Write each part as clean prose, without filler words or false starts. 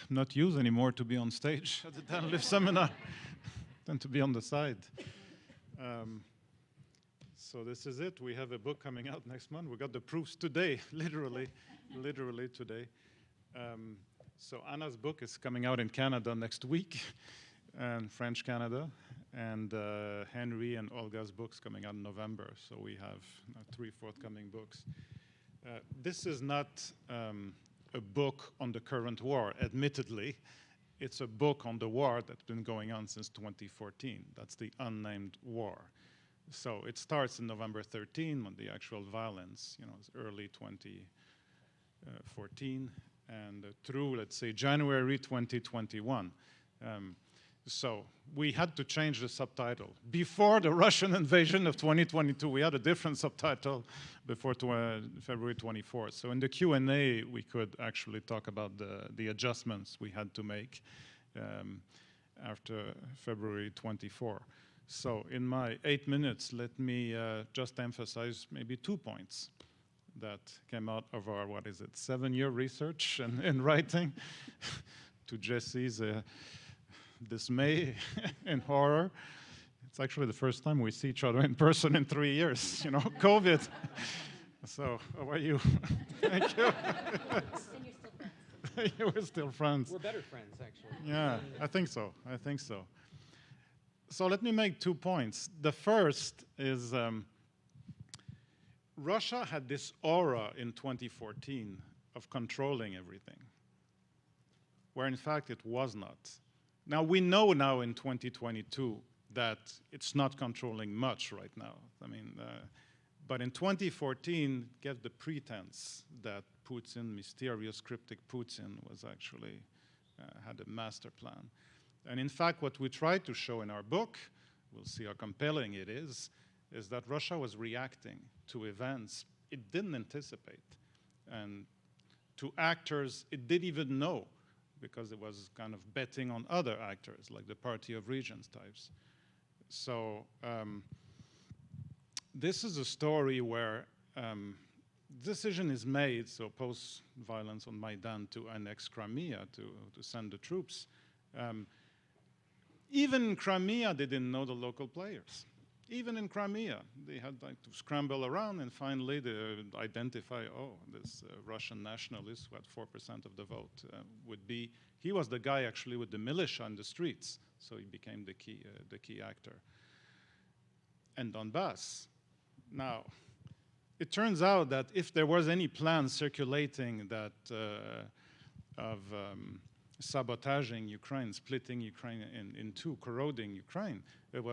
not used anymore to be on stage at the Danyliw seminar than to be on the side. So this is it. We have a book coming out next month. We got the proofs today, literally today. So Anna's book is coming out in Canada next week, and French Canada, and Henry and Olga's book's coming out in November. So we have 3 forthcoming books. This is not a book on the current war, admittedly. It's a book on the war that's been going on since 2014. That's the Unnamed War. So it starts in November 13 when the actual violence, is early 2014, and through, let's say, January 2021. So we had to change the subtitle. Before the Russian invasion of 2022, we had a different subtitle before February 24th. So in the Q&A, we could actually talk about the adjustments we had to make after February 24. So in my 8 minutes, let me just emphasize maybe 2 points that came out of our, 7-year research and writing to Jesse's dismay and horror. It's actually the first time we see each other in person in 3 years, COVID. So, how are you? Thank you. And you're still friends. We're still friends. We're better friends, actually. Yeah, I think so. So let me make 2 points. The first is Russia had this aura in 2014 of controlling everything, where in fact it was not. Now we know now in 2022 that it's not controlling much right now. But in 2014 gave the pretense that Putin, mysterious cryptic Putin, was actually had a master plan. And in fact, what we tried to show in our book, we'll see how compelling it is that Russia was reacting to events it didn't anticipate, and to actors it didn't even know, because it was kind of betting on other actors, like the Party of Regions types. So this is a story where decision is made, so post-violence on Maidan, to annex Crimea, to send the troops. Even in Crimea, they didn't know the local players. Even in Crimea, they had to scramble around, and finally they identify, this Russian nationalist who had 4% of the vote he was the guy actually with the militia in the streets, so he became the key actor. And Donbas. Now, it turns out that if there was any plan circulating that of sabotaging Ukraine, splitting Ukraine in two, corroding Ukraine, it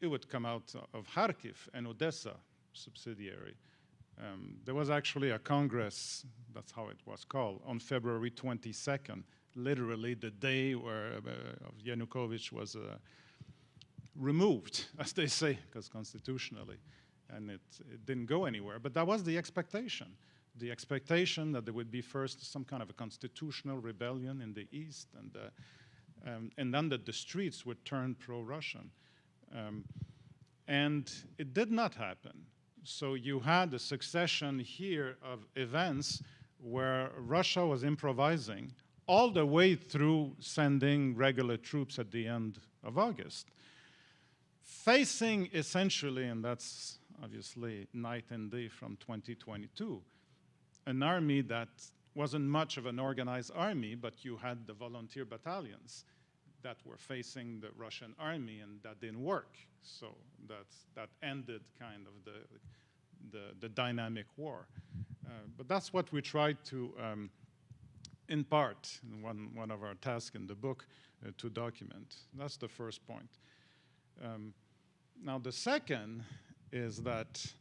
would come out of Kharkiv and Odessa subsidiary. There was actually a Congress, that's how it was called, on February 22nd, literally the day where Yanukovych was removed, as they say, because constitutionally, and it didn't go anywhere. But that was the expectation that there would be first some kind of a constitutional rebellion in the east, and then that the streets would turn pro-Russian. And it did not happen. So you had a succession here of events where Russia was improvising all the way through sending regular troops at the end of August, facing essentially, and that's obviously night and day from 2022, an army that wasn't much of an organized army, but you had the volunteer battalions that were facing the Russian army, and that didn't work. So that ended kind of the dynamic war. But that's what we tried to, in part, in one of our tasks in the book, to document. That's the first point. Now the second is that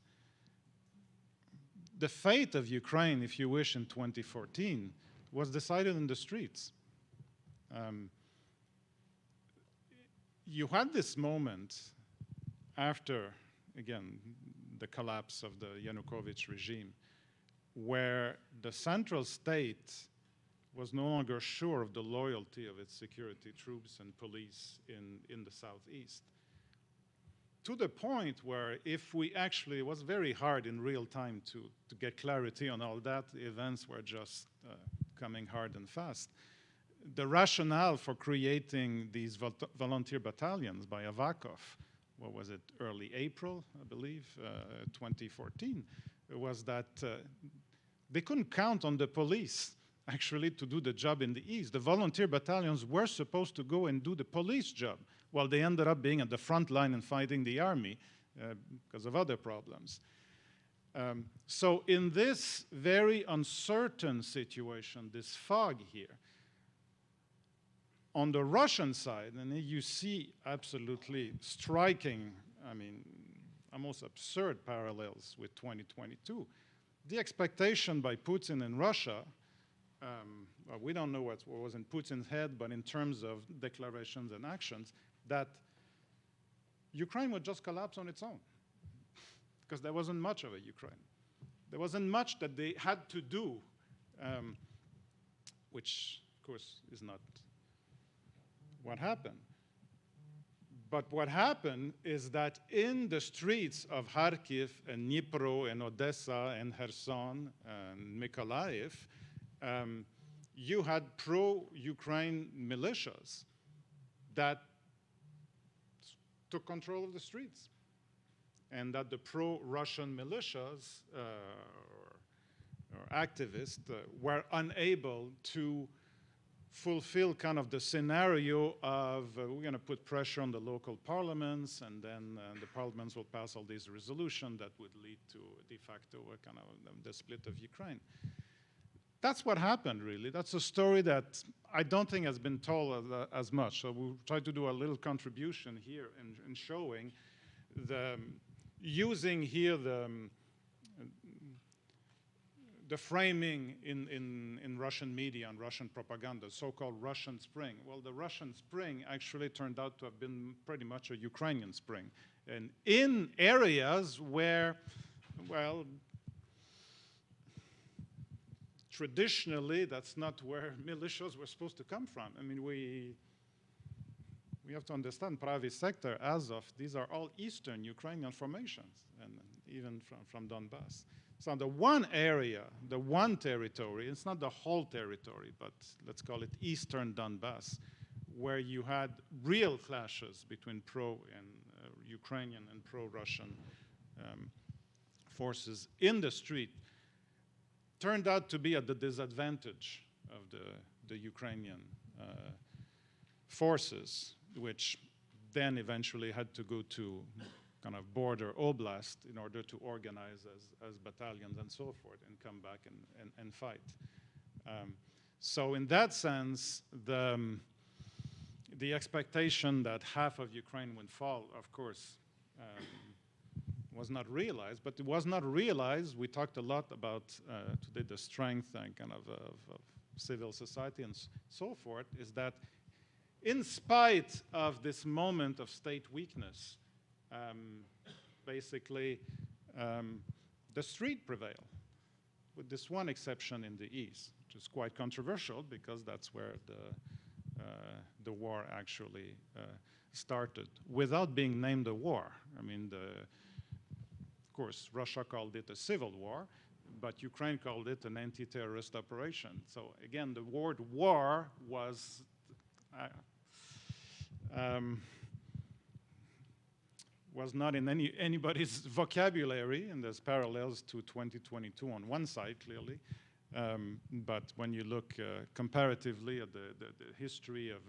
the fate of Ukraine, if you wish, in 2014 was decided in the streets. You had this moment after, again, the collapse of the Yanukovych regime, where the central state was no longer sure of the loyalty of its security troops and police in the southeast. To the point where if we actually, it was very hard in real time to get clarity on all that, the events were just coming hard and fast. The rationale for creating these volunteer battalions by Avakov, what was it, early April, I believe, 2014, was that they couldn't count on the police actually to do the job in the East. The volunteer battalions were supposed to go and do the police job, while they ended up being at the front line and fighting the army because of other problems. So in this very uncertain situation, this fog here, on the Russian side, and you see absolutely striking, I mean, almost absurd parallels with 2022. The expectation by Putin in Russia, well, we don't know what was in Putin's head, but in terms of declarations and actions, that Ukraine would just collapse on its own, because there wasn't much of a Ukraine. There wasn't much that they had to do, which, of course, is not what happened. But what happened is that in the streets of Kharkiv and Dnipro and Odessa and Kherson and Mykolaiv, you had pro-Ukraine militias that took control of the streets, and that the pro-Russian militias or activists were unable to fulfill kind of the scenario of we're going to put pressure on the local parliaments, and then the parliaments will pass all these resolutions that would lead to de facto a kind of the split of Ukraine. That's what happened, really. That's a story that I don't think has been told as much. So we'll try to do a little contribution here in showing using here the framing in Russian media and Russian propaganda, so-called Russian Spring. Well, the Russian Spring actually turned out to have been pretty much a Ukrainian Spring. And in areas where, well, traditionally, that's not where militias were supposed to come from. I mean, we have to understand private sector, Azov, these are all Eastern Ukrainian formations, and even from Donbas. So the one area, the one territory, it's not the whole territory, but let's call it Eastern Donbas, where you had real clashes between pro-Ukrainian and pro-Russian forces in the street, turned out to be at the disadvantage of the Ukrainian forces, which then eventually had to go to kind of border oblast in order to organize as battalions and so forth and come back and fight. So in that sense, the expectation that half of Ukraine would fall, of course, was not realized. But it was not realized. We talked a lot about today the strength and kind of civil society and so forth, is that in spite of this moment of state weakness, basically the street prevailed, with this one exception in the East, which is quite controversial because that's where the war actually started, without being named a war. I mean, of course, Russia called it a civil war, but Ukraine called it an anti-terrorist operation. So again, the word war was not in anybody's vocabulary, and there's parallels to 2022 on one side, clearly. But when you look comparatively at the history of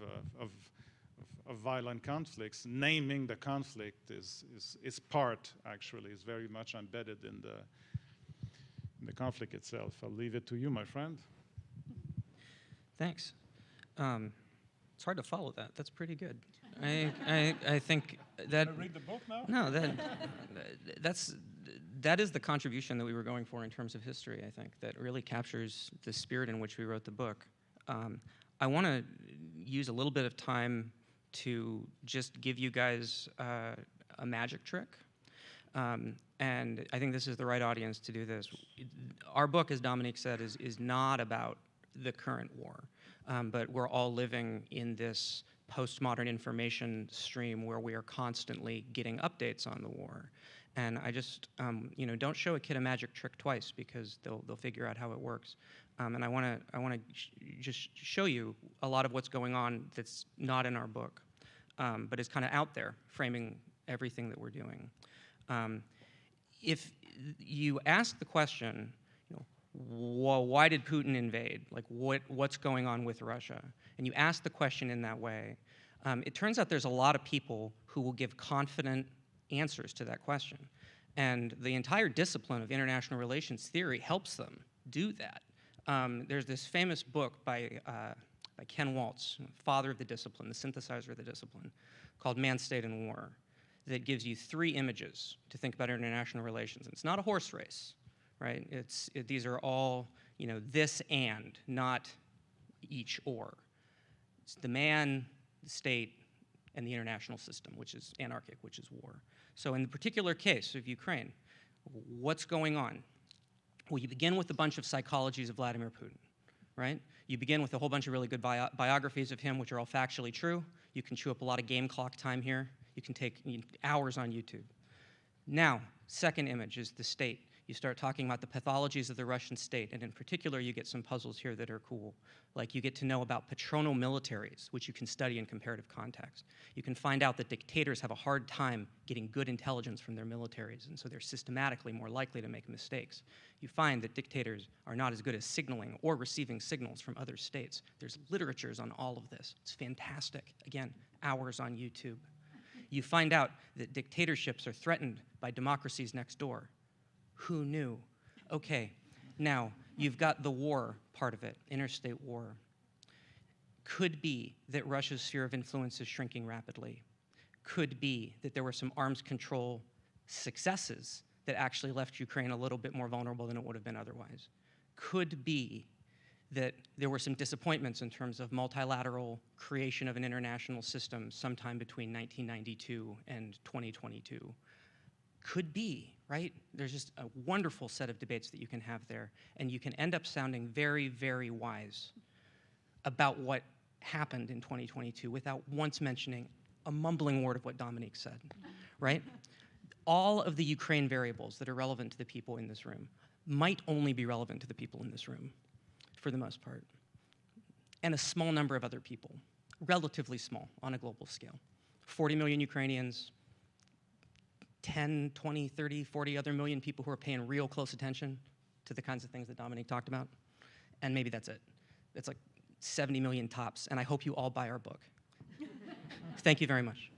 violent conflicts, naming the conflict is part, actually, is very much embedded in the conflict itself. I'll leave it to you, my friend. Thanks. It's hard to follow that. That's pretty good. I think that. Can I read the book now? No, that is the contribution that we were going for in terms of history. I think that really captures the spirit in which we wrote the book. I want to use a little bit of time to just give you guys a magic trick. And I think this is the right audience to do this. Our book, as Dominique said, is not about the current war, but we're all living in this postmodern information stream where we are constantly getting updates on the war. And I just, don't show a kid a magic trick twice because they'll figure out how it works. And I want to just show you a lot of what's going on that's not in our book, but is kind of out there, framing everything that we're doing. If you ask the question, why did Putin invade? Like, what's going on with Russia? And you ask the question in that way, it turns out there's a lot of people who will give confident answers to that question. And the entire discipline of international relations theory helps them do that. There's this famous book by Ken Waltz, father of the discipline, the synthesizer of the discipline, called Man, State, and War, that gives you 3 images to think about international relations. And it's not a horse race, right? These are all, this and, not each or. It's the man, the state, and the international system, which is anarchic, which is war. So in the particular case of Ukraine, what's going on? Well, you begin with a bunch of psychologies of Vladimir Putin, right? You begin with a whole bunch of really good biographies of him, which are all factually true. You can chew up a lot of game clock time here. You can take hours on YouTube. Now, second image is the state. You start talking about the pathologies of the Russian state, and in particular, you get some puzzles here that are cool. Like, you get to know about patronal militaries, which you can study in comparative context. You can find out that dictators have a hard time getting good intelligence from their militaries, and so they're systematically more likely to make mistakes. You find that dictators are not as good as signaling or receiving signals from other states. There's literatures on all of this. It's fantastic. Again, hours on YouTube. You find out that dictatorships are threatened by democracies next door. Who knew? Okay, now you've got the war part of it, interstate war. Could be that Russia's sphere of influence is shrinking rapidly. Could be that there were some arms control successes that actually left Ukraine a little bit more vulnerable than it would have been otherwise. Could be that there were some disappointments in terms of multilateral creation of an international system sometime between 1992 and 2022. Could be, right? There's just a wonderful set of debates that you can have there, and you can end up sounding very, very wise about what happened in 2022 without once mentioning a mumbling word of what Dominique said, right? All of the Ukraine variables that are relevant to the people in this room might only be relevant to the people in this room, for the most part, and a small number of other people, relatively small on a global scale. 40 million Ukrainians, 10, 20, 30, 40 other million people who are paying real close attention to the kinds of things that Dominique talked about, and maybe that's it. It's like 70 million tops, and I hope you all buy our book. Thank you very much.